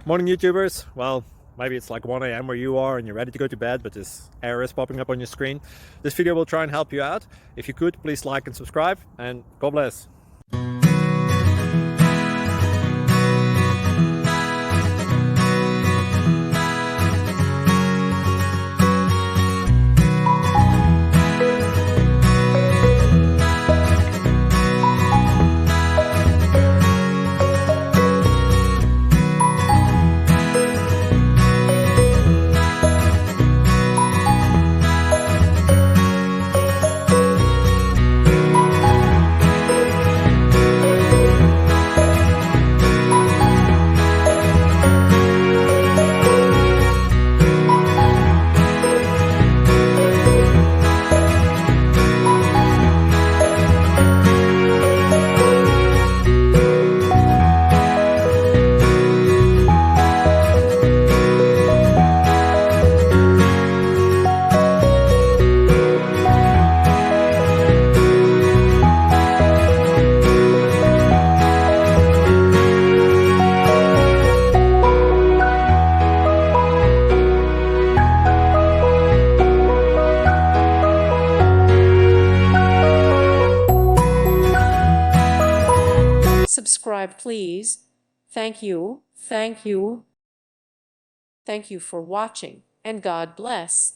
Morning YouTubers. Well, maybe it's like 1 a.m. where you are and you're ready to go to bed, but this error is popping up on your screen. This video will try and help you out. If you could, please like and subscribe, and God bless. Subscribe, please. Thank you. Thank you. Thank you for watching, and God bless.